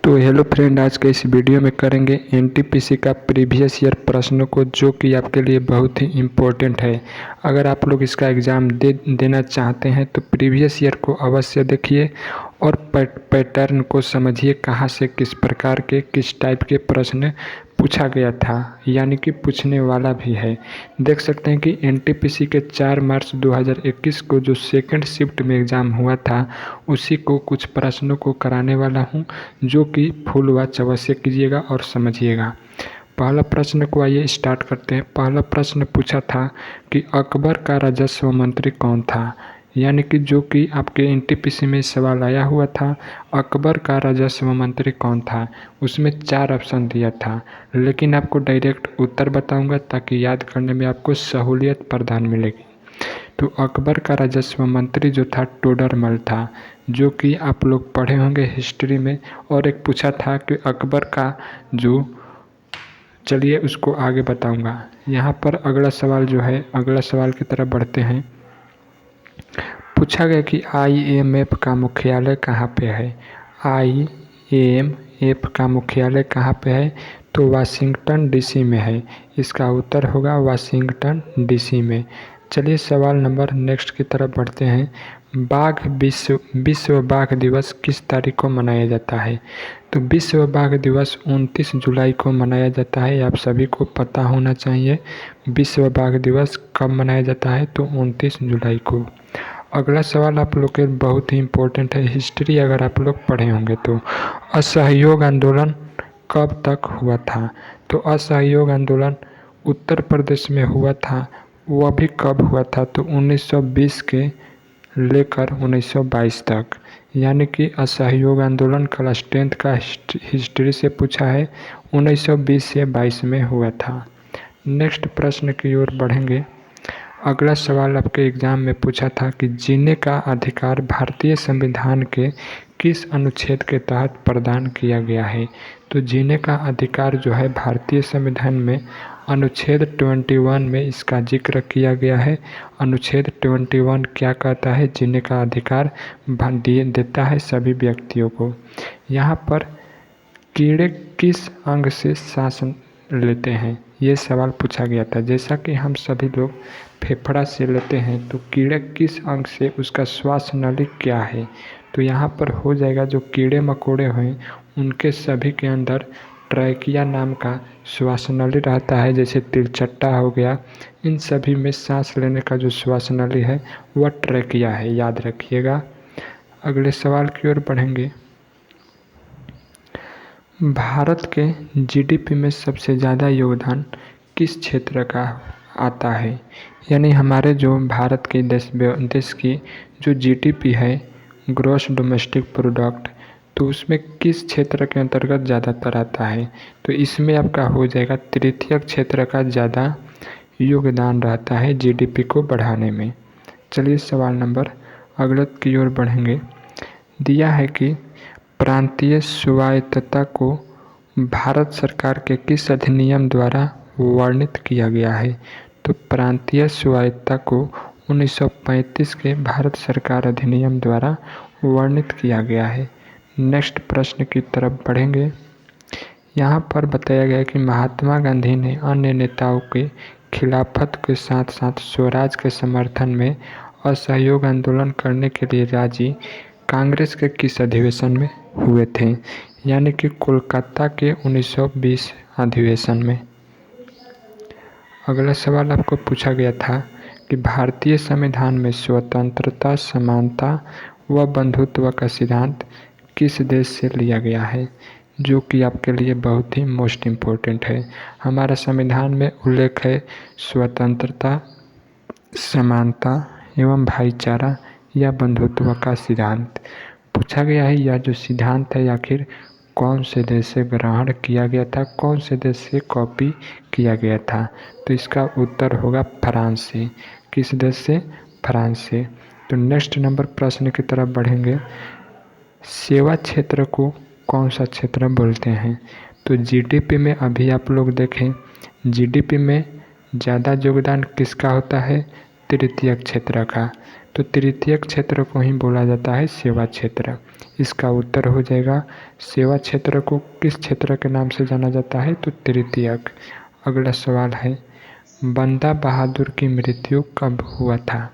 तो hello friend, आज के इस वीडियो में करेंगे एनटीपीसी का प्रीवियस ईयर प्रश्नों को, जो कि आपके लिए बहुत ही इम्पोर्टेंट है। अगर आप लोग इसका एग्ज़ाम देना चाहते हैं तो प्रीवियस ईयर को अवश्य देखिए और पैटर्न को समझिए, कहाँ से किस प्रकार के किस टाइप के प्रश्न पूछा गया था, यानी कि पूछने वाला भी है। देख सकते हैं कि एनटीपीसी के 4 मार्च 2021 को जो सेकंड शिफ्ट में एग्ज़ाम हुआ था, उसी को कुछ प्रश्नों को कराने वाला हूं, जो कि फुल वॉच अवश्य कीजिएगा और समझिएगा। पहला प्रश्न को आइए स्टार्ट करते हैं। पहला प्रश्न पूछा था कि अकबर का राजस्व मंत्री कौन था, यानी कि जो कि आपके एनटीपीसी में सवाल आया हुआ था, अकबर का राजस्व मंत्री कौन था। उसमें 4 ऑप्शन दिया था, लेकिन आपको डायरेक्ट उत्तर बताऊंगा ताकि याद करने में आपको सहूलियत प्रदान मिलेगी। तो अकबर का राजस्व मंत्री जो था टोडरमल था, जो कि आप लोग पढ़े होंगे हिस्ट्री में। और एक पूछा था कि अकबर का जो, चलिए उसको आगे बताऊंगा। यहाँ पर अगला सवाल जो है, अगला सवाल की तरफ बढ़ते हैं। पूछा गया कि IMF का मुख्यालय कहाँ पे है। IMF का मुख्यालय कहाँ पे है, तो वाशिंगटन डीसी में है। इसका उत्तर होगा वाशिंगटन डीसी में। चलिए सवाल नंबर नेक्स्ट की तरफ बढ़ते हैं। विश्व बाघ दिवस किस तारीख को मनाया जाता है, तो विश्व बाघ दिवस 29 जुलाई को मनाया जाता है। आप सभी को पता होना चाहिए विश्व बाघ दिवस कब मनाया जाता है, तो 29 जुलाई को। अगला सवाल आप लोग के बहुत ही इम्पोर्टेंट है, हिस्ट्री अगर आप लोग पढ़े होंगे तो। असहयोग आंदोलन कब तक हुआ था, तो असहयोग आंदोलन उत्तर प्रदेश में हुआ था। वह भी कब हुआ था, तो 1920 के लेकर 1922 तक, यानी कि असहयोग आंदोलन क्लास 10th का हिस्ट्री से पूछा है, 1920 से 22 में हुआ था। नेक्स्ट प्रश्न की ओर बढ़ेंगे। अगला सवाल आपके एग्जाम में पूछा था कि जीने का अधिकार भारतीय संविधान के किस अनुच्छेद के तहत प्रदान किया गया है, तो जीने का अधिकार जो है भारतीय संविधान में अनुच्छेद 21 में इसका जिक्र किया गया है। अनुच्छेद 21 क्या कहता है, जीने का अधिकार देता है सभी व्यक्तियों को। यहाँ पर कीड़े किस अंग से सांस लेते हैं, ये सवाल पूछा गया था। जैसा कि हम सभी लोग फेफड़ा से लेते हैं, तो कीड़े किस अंग से, उसका श्वास नली क्या है, तो यहाँ पर हो जाएगा जो कीड़े मकोड़े हैं उनके सभी के अंदर ट्रैकिया नाम का श्वास नली रहता है। जैसे तिलचट्टा हो गया, इन सभी में सांस लेने का जो श्वास नली है वह ट्रैकिया है, याद रखिएगा। अगले सवाल की ओर बढ़ेंगे। भारत के जीडीपी में सबसे ज़्यादा योगदान किस क्षेत्र का आता है, यानी हमारे जो भारत के देश की जो जीडीपी है, ग्रॉस डोमेस्टिक प्रोडक्ट, तो उसमें किस क्षेत्र के अंतर्गत ज़्यादातर आता है, तो इसमें आपका हो जाएगा तृतीय क्षेत्र का ज़्यादा योगदान रहता है जीडीपी को बढ़ाने में। चलिए सवाल नंबर अगले की ओर बढ़ेंगे। दिया है कि प्रांतीय स्वायत्तता को भारत सरकार के किस अधिनियम द्वारा वर्णित किया गया है, तो प्रांतीय स्वायत्तता को 1935 के भारत सरकार अधिनियम द्वारा वर्णित किया गया है। नेक्स्ट प्रश्न की तरफ बढ़ेंगे। यहाँ पर बताया गया कि महात्मा गांधी ने अन्य नेताओं के खिलाफत के साथ साथ स्वराज के समर्थन में असहयोग आंदोलन करने के लिए राजी कांग्रेस के किस अधिवेशन में हुए थे, यानी कि कोलकाता के 1920 अधिवेशन में। अगला सवाल आपको पूछा गया था कि भारतीय संविधान में स्वतंत्रता, समानता व बंधुत्व का सिद्धांत किस देश से लिया गया है, जो कि आपके लिए बहुत ही मोस्ट इम्पोर्टेंट है। हमारा संविधान में उल्लेख है स्वतंत्रता, समानता एवं भाईचारा या बंधुत्व का सिद्धांत। पूछा गया है यह जो सिद्धांत है आखिर कौन से देश से ग्रहण किया गया था, कौन से देश से कॉपी किया गया था, तो इसका उत्तर होगा फ्रांस से। किस देश से, फ्रांस से। तो नेक्स्ट नंबर प्रश्न की तरफ बढ़ेंगे। सेवा क्षेत्र को कौन सा क्षेत्र बोलते हैं, तो जीडीपी में अभी आप लोग देखें, जीडीपी में ज़्यादा योगदान किसका होता है, तृतीय क्षेत्र का। तो तृतीयक क्षेत्र को ही बोला जाता है सेवा क्षेत्र। इसका उत्तर हो जाएगा सेवा क्षेत्र को किस क्षेत्र के नाम से जाना जाता है, तो तृतीयक। अगला सवाल है बंदा बहादुर की मृत्यु कब हुआ था?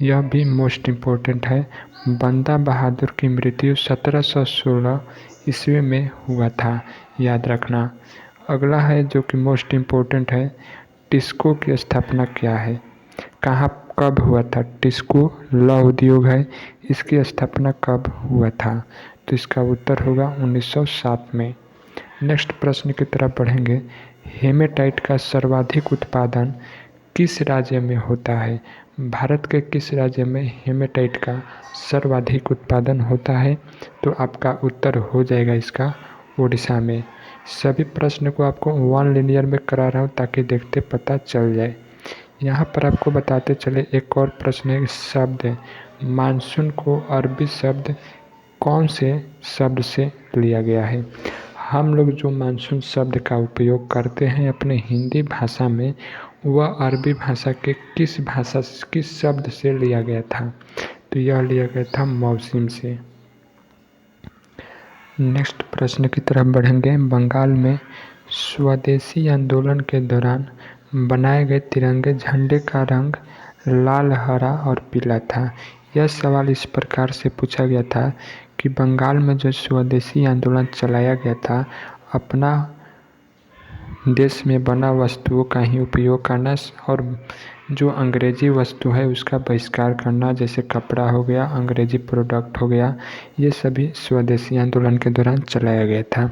यह भी मोस्ट इम्पोर्टेंट है। बंदा बहादुर की मृत्यु 1716 ईस्वी में हुआ था, याद रखना। अगला है जो कि मोस्ट इम्पोर्टेंट है, टिस्को की स्थापना क्या है, कहाँ कब हुआ था? टिस्को लौह उद्योग है, इसकी स्थापना कब हुआ था? तो इसका उत्तर होगा 1907 में। नेक्स्ट प्रश्न की तरफ बढ़ेंगे। हेमेटाइट का सर्वाधिक उत्पादन किस राज्य में होता है? भारत के किस राज्य में हेमेटाइट का सर्वाधिक उत्पादन होता है? तो आपका उत्तर हो जाएगा इसका उड़ीसा में। सभी प्रश्न को आपको वन लिनियर में करा रहा हूँ ताकि देखते पता चल जाए। यहाँ पर आपको बताते चले एक और प्रश्न है, शब्द है मानसून को अरबी शब्द कौन से शब्द से लिया गया है? हम लोग जो मानसून शब्द का उपयोग करते हैं अपने हिंदी भाषा में, वह अरबी भाषा के किस शब्द से लिया गया था? तो यह लिया गया था मौसम से। नेक्स्ट प्रश्न की तरफ बढ़ेंगे। बंगाल में स्वदेशी आंदोलन के दौरान बनाए गए तिरंगे झंडे का रंग लाल, हरा और पीला था। यह सवाल इस प्रकार से पूछा गया था कि बंगाल में जो स्वदेशी आंदोलन चलाया गया था, अपना देश में बना वस्तुओं का ही उपयोग करना और जो अंग्रेजी वस्तु है उसका बहिष्कार करना, जैसे कपड़ा हो गया, अंग्रेजी प्रोडक्ट हो गया, ये सभी स्वदेशी आंदोलन के दौरान चलाया गया था।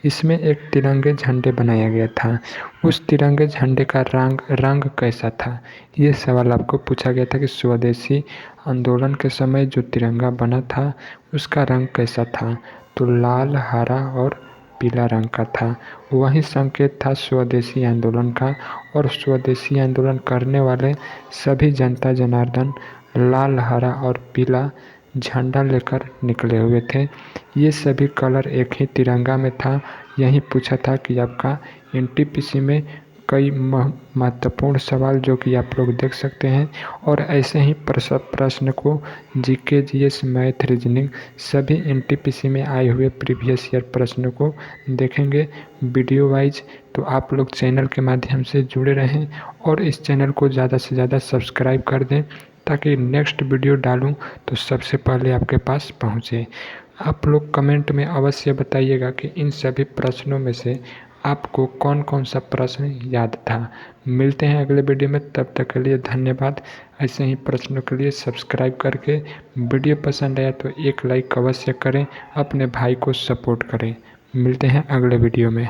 इसमें एक तिरंगे झंडे बनाया गया था। उस तिरंगे झंडे का रंग कैसा था? ये सवाल आपको पूछा गया था कि स्वदेशी आंदोलन के समय जो तिरंगा बना था उसका रंग कैसा था? तो लाल, हरा और पीला रंग का था। वही संकेत था स्वदेशी आंदोलन का, और स्वदेशी आंदोलन करने वाले सभी जनता जनार्दन लाल, हरा और पीला झंडा लेकर निकले हुए थे। ये सभी कलर एक ही तिरंगा में था। यही पूछा था कि आपका एनटीपीसी में कई महत्वपूर्ण सवाल जो कि आप लोग देख सकते हैं, और ऐसे ही प्रश्न को जीके, जीएस, मैथ, रीजनिंग सभी एनटीपीसी में आए हुए प्रीवियस ईयर प्रश्नों को देखेंगे वीडियो वाइज। तो आप लोग चैनल के माध्यम से जुड़े रहें और इस चैनल को ज़्यादा से ज़्यादा सब्सक्राइब कर दें ताकि नेक्स्ट वीडियो डालूं तो सबसे पहले आपके पास पहुंचे। आप लोग कमेंट में अवश्य बताइएगा कि इन सभी प्रश्नों में से आपको कौन कौन सा प्रश्न याद था। मिलते हैं अगले वीडियो में, तब तक के लिए धन्यवाद। ऐसे ही प्रश्नों के लिए सब्सक्राइब करके वीडियो पसंद आया तो एक लाइक अवश्य करें, अपने भाई को सपोर्ट करें। मिलते हैं अगले वीडियो में।